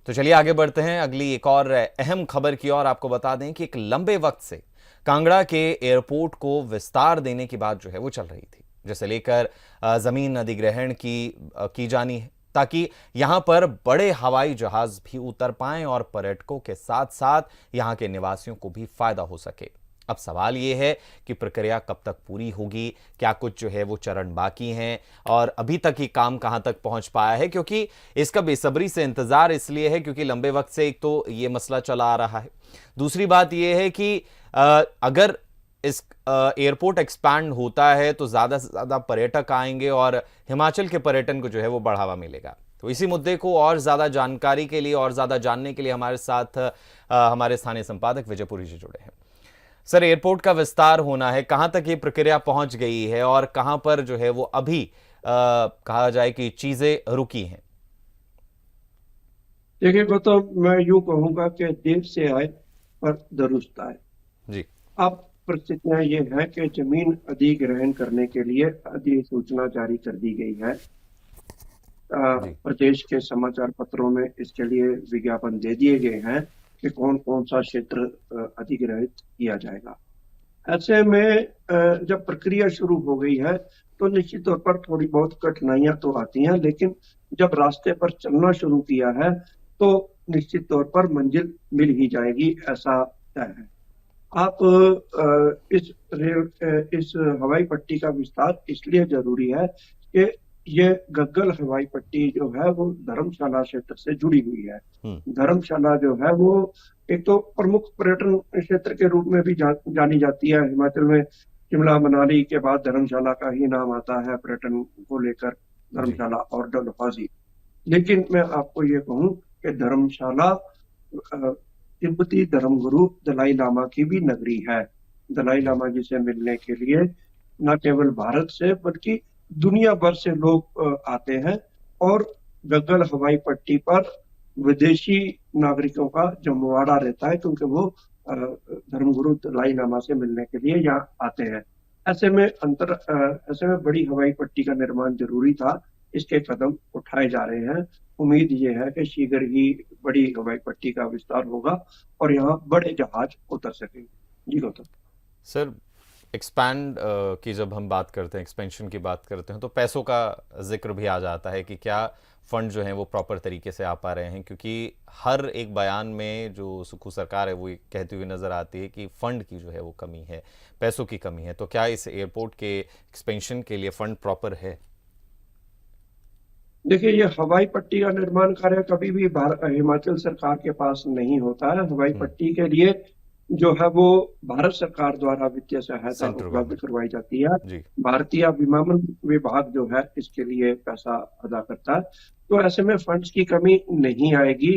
तो चलिए आगे बढ़ते हैं अगली एक और अहम खबर की ओर। आपको बता दें कि एक लंबे वक्त से कांगड़ा के एयरपोर्ट को विस्तार देने की बात जो है वो चल रही थी, जिसे लेकर जमीन अधिग्रहण की जानी है, ताकि यहां पर बड़े हवाई जहाज भी उतर पाएं और पर्यटकों के साथ साथ यहां के निवासियों को भी फायदा हो सके। अब सवाल यह है कि प्रक्रिया कब तक पूरी होगी, क्या कुछ जो है वो चरण बाकी हैं और अभी तक ये काम कहां तक पहुंच पाया है, क्योंकि इसका बेसब्री से इंतजार इसलिए है क्योंकि लंबे वक्त से एक तो ये मसला चला आ रहा है। दूसरी बात यह है कि अगर इस एयरपोर्ट एक्सपैंड होता है तो ज्यादा से ज्यादा पर्यटक आएंगे और हिमाचल के पर्यटन को जो है वो बढ़ावा मिलेगा। तो इसी मुद्दे को और ज्यादा जानकारी के लिए और ज्यादा जानने के लिए हमारे साथ हमारे स्थानीय संपादक विजयपुरी जी जुड़े हैं। सर, एयरपोर्ट का विस्तार होना है, कहां तक ये प्रक्रिया पहुंच गई है और कहां पर जो है वो अभी कहा जाए कि चीजें रुकी हैं? देखिए गौतम, मैं यूं कहूंगा कि देर से आए पर दुरुस्त आए। जी। अब परिस्थितियां ये है कि जमीन अधिग्रहण करने के लिए अधिसूचना जारी कर दी गई है। जी। प्रदेश के समाचार पत्रों में इसके लिए विज्ञापन दे दिए गए हैं कि कौन कौन सा क्षेत्र अधिग्रहित किया जाएगा। ऐसे में जब प्रक्रिया शुरू हो गई है तो निश्चित तौर पर थोड़ी बहुत कठिनाइयां तो आती हैं, लेकिन जब रास्ते पर चलना शुरू किया है तो निश्चित तौर पर मंजिल मिल ही जाएगी, ऐसा तय है। आप इस हवाई पट्टी का विस्तार इसलिए जरूरी है कि ये गग्गल हवाई पट्टी जो है वो धर्मशाला क्षेत्र से जुड़ी हुई है। धर्मशाला जो है वो एक तो प्रमुख पर्यटन क्षेत्र के रूप में भी जानी जाती है। हिमाचल में शिमला मनाली के बाद धर्मशाला का ही नाम आता है पर्यटन को लेकर, धर्मशाला और डलहौजी। लेकिन मैं आपको ये कहूँ कि धर्मशाला तिब्बती धर्मगुरु दलाई लामा की भी नगरी है। दलाई लामा जी से मिलने के लिए न केवल भारत से बल्कि दुनिया भर से लोग आते हैं और गग्गल हवाई पट्टी पर विदेशी नागरिकों का जमवाड़ा रहता है, क्योंकि वो धर्मगुरु दलाई लामा से मिलने के लिए यहाँ आते हैं। ऐसे में बड़ी हवाई पट्टी का निर्माण जरूरी था। इसके कदम उठाए जा रहे हैं। उम्मीद ये है कि शीघ्र ही बड़ी हवाई पट्टी का विस्तार होगा और यहाँ बड़े जहाज उतर सकेंगे। जी गौतम। सर, एक्सपैंड की जब हम बात करते हैं, एक्सपेंशन की बात करते हैं, तो पैसों का जिक्र भी आ जाता है कि क्या फंड जो हैं वो प्रॉपर तरीके से आ पा रहे हैं, क्योंकि हर एक बयान में जो सुक्खू सरकार है वो ये कहती हुई नज़र आती है कि फ़ंड की जो है वो कमी है, पैसों की कमी है। तो क्या इस एयरपोर्ट के एक्सपेंशन के लिए फ़ंड प्रॉपर है? देखिए, ये हवाई पट्टी का निर्माण कार्य कभी भी हिमाचल सरकार के पास नहीं होता है। हवाई हम्म। पट्टी के लिए जो है वो भारत सरकार द्वारा वित्तीय सहायता सेंट्रल उपलब्ध गवर्नमेंट। करवाई जाती है। जी। भारतीय विमानन विभाग जो है इसके लिए पैसा अदा करता है। तो ऐसे में फंड्स की कमी नहीं आएगी।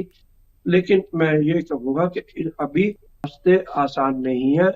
लेकिन मैं ये कहूंगा कि अभी रास्ते आसान नहीं है,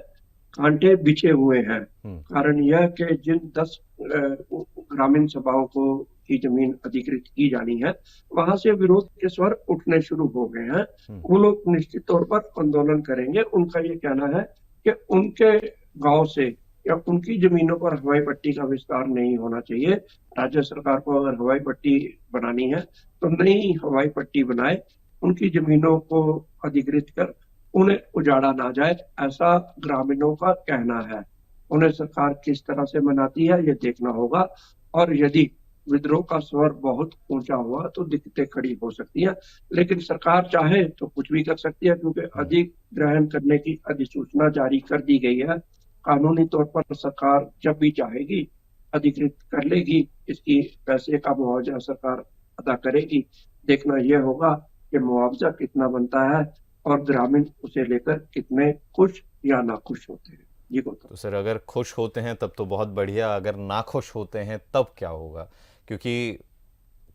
कांटे बिछे हुए हैं। हम्म। कारण यह कि जिन 10 ग्रामीण सभाओं को की जमीन अधिकृत की जानी है, वहां से विरोध के स्वर उठने शुरू हो गए हैं। हम्म। वो लोग निश्चित तौर पर आंदोलन करेंगे। उनका ये कहना है कि उनके गांव से या उनकी जमीनों पर हवाई पट्टी का विस्तार नहीं होना चाहिए। राज्य सरकार को अगर हवाई पट्टी बनानी है तो नई हवाई पट्टी बनाए, उनकी जमीनों को अधिकृत कर उन्हें उजाड़ा ना जाए, ऐसा ग्रामीणों का कहना है। उन्हें सरकार किस तरह से मनाती है ये देखना होगा। और यदि विद्रोह का स्वर बहुत ऊंचा हुआ तो दिक्कतें खड़ी हो सकती हैं। लेकिन सरकार चाहे तो कुछ भी कर सकती है, क्योंकि हम्म। अधिग्रहण करने की अधिसूचना जारी कर दी गई है। कानूनी तौर पर सरकार जब भी चाहेगी अधिकृत कर लेगी। इसकी पैसे का मुआवजा सरकार अदा करेगी। देखना यह होगा कि मुआवजा कितना बनता है और ग्रामीण उसे लेकर कितने खुश या नाखुश होते हैं। जी गौतम। तो सर, अगर खुश होते हैं तब तो बहुत बढ़िया, अगर नाखुश होते हैं तब क्या होगा? क्योंकि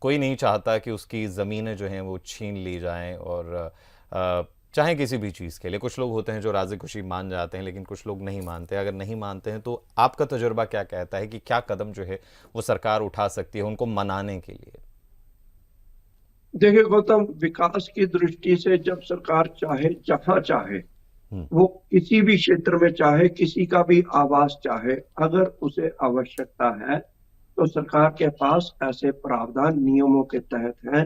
कोई नहीं चाहता कि उसकी ज़मीनें जो हैं वो छीन ली जाएं, और चाहे किसी भी चीज़ के लिए। कुछ लोग होते हैं जो राज़ी खुशी मान जाते हैं, लेकिन कुछ लोग नहीं मानते। अगर नहीं मानते हैं तो आपका तजुर्बा क्या कहता है कि क्या कदम जो है वो सरकार उठा सकती है उनको मनाने के लिए? देखिए गौतम, विकास की दृष्टि से जब सरकार चाहे, जहां चाहे, हम्म। वो किसी भी क्षेत्र में चाहे, किसी का भी आवास चाहे, अगर उसे आवश्यकता है तो सरकार के पास ऐसे प्रावधान नियमों के तहत हैं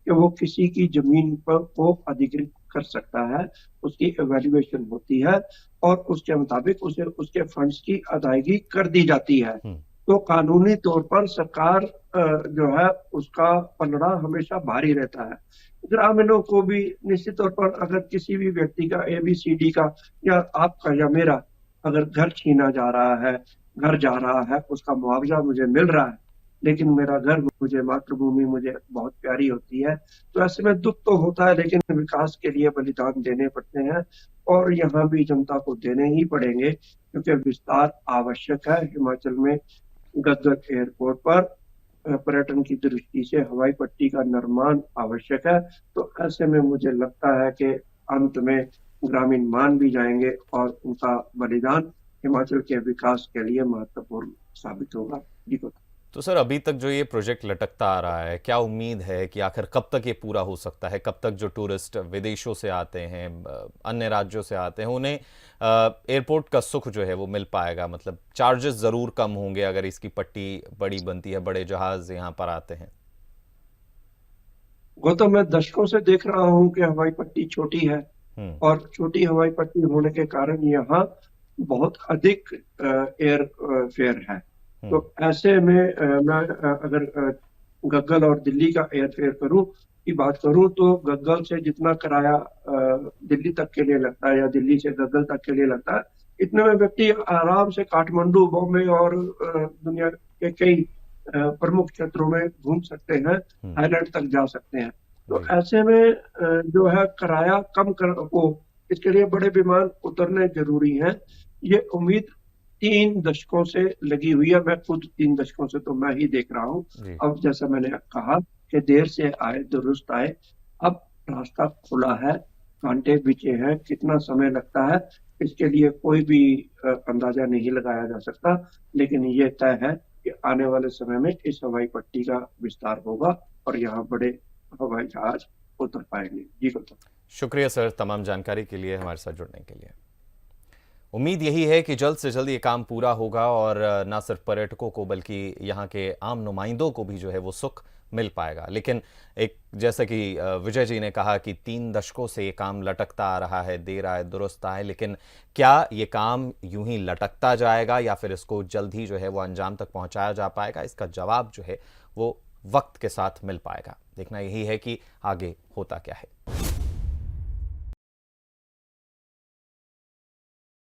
कि वो किसी की जमीन पर को अधिकृत कर सकता है, उसकी एवेल्युएशन होती है और उसके मुताबिक उसे उसके फंड्स की अदायगी कर दी जाती है। तो कानूनी तौर पर सरकार जो है उसका पलड़ा हमेशा भारी रहता है। ग्रामीणों को भी निश्चित तौर पर अगर किसी भी व्यक्ति का ABCD का या आपका या मेरा अगर घर छीना जा रहा है, घर जा रहा है, उसका मुआवजा मुझे मिल रहा है, लेकिन मेरा घर, मुझे मातृभूमि मुझे बहुत प्यारी होती है, तो ऐसे में दुख तो होता है, लेकिन विकास के लिए बलिदान देने पड़ते हैं और यहाँ भी जनता को देने ही पड़ेंगे क्योंकि विस्तार आवश्यक है। हिमाचल में गदर एयरपोर्ट पर पर्यटन की दृष्टि से हवाई पट्टी का निर्माण आवश्यक है। तो ऐसे में मुझे लगता है कि अंत में ग्रामीण मान भी जाएंगे और उनका बलिदान हिमाचल के विकास के लिए महत्वपूर्ण साबित होगा। जी बताओ। तो सर, अभी तक जो ये प्रोजेक्ट लटकता आ रहा है, क्या उम्मीद है कि आखिर कब तक ये पूरा हो सकता है? कब तक जो टूरिस्ट विदेशों से आते हैं, अन्य राज्यों से आते हैं, उन्हें एयरपोर्ट का सुख जो है वो मिल पाएगा? मतलब चार्जेस ज़रूर कम होंगे अगर इसकी पट्टी बड़ी बनती है, बड़े जहाज यहाँ पर आते हैं। वो तो मैं दशकों से देख रहा हूँ कि हवाई पट्टी छोटी है और छोटी हवाई पट्टी होने के कारण यहाँ बहुत अधिक एयर फेयर है। तो ऐसे में मैं अगर गग्गल और दिल्ली का एयर फेयर की बात करूं तो गग्गल से जितना किराया दिल्ली तक के लिए लगता है या दिल्ली से गग्गल तक के लिए लगता है, इतने में व्यक्ति आराम से काठमांडू, बॉम्बे और दुनिया के कई प्रमुख क्षेत्रों में घूम सकते हैं, आइलैंड तक जा सकते हैं। तो ऐसे में जो है किराया कम कर को इसके लिए बड़े विमान उतरने जरूरी हैं। ये उम्मीद 3 दशकों से लगी हुई है। मैं खुद 3 दशकों से तो मैं ही देख रहा हूँ। अब जैसा मैंने कहा कि देर से आए दुरुस्त आए, अब रास्ता खुला है, कांटे बिछे हैं, कितना समय लगता है इसके लिए कोई भी अंदाजा नहीं लगाया जा सकता, लेकिन ये तय है कि आने वाले समय में इस हवाई पट्टी का विस्तार होगा और यहाँ बड़े हवाई जहाज उतर पाएंगे। जी बताओ। शुक्रिया सर, तमाम जानकारी के लिए, हमारे साथ जुड़ने के लिए। उम्मीद यही है कि जल्द से जल्द ये काम पूरा होगा और ना सिर्फ पर्यटकों को बल्कि यहाँ के आम नुमाइंदों को भी जो है वो सुख मिल पाएगा। लेकिन एक जैसा कि विजय जी ने कहा कि 3 दशकों से ये काम लटकता आ रहा है, देर आए दुरुस्त आए, लेकिन क्या ये काम यूं ही लटकता जाएगा या फिर इसको जल्द ही जो है वो अंजाम तक पहुंचाया जा पाएगा? इसका जवाब जो है वो वक्त के साथ मिल पाएगा। देखना यही है कि आगे होता क्या है।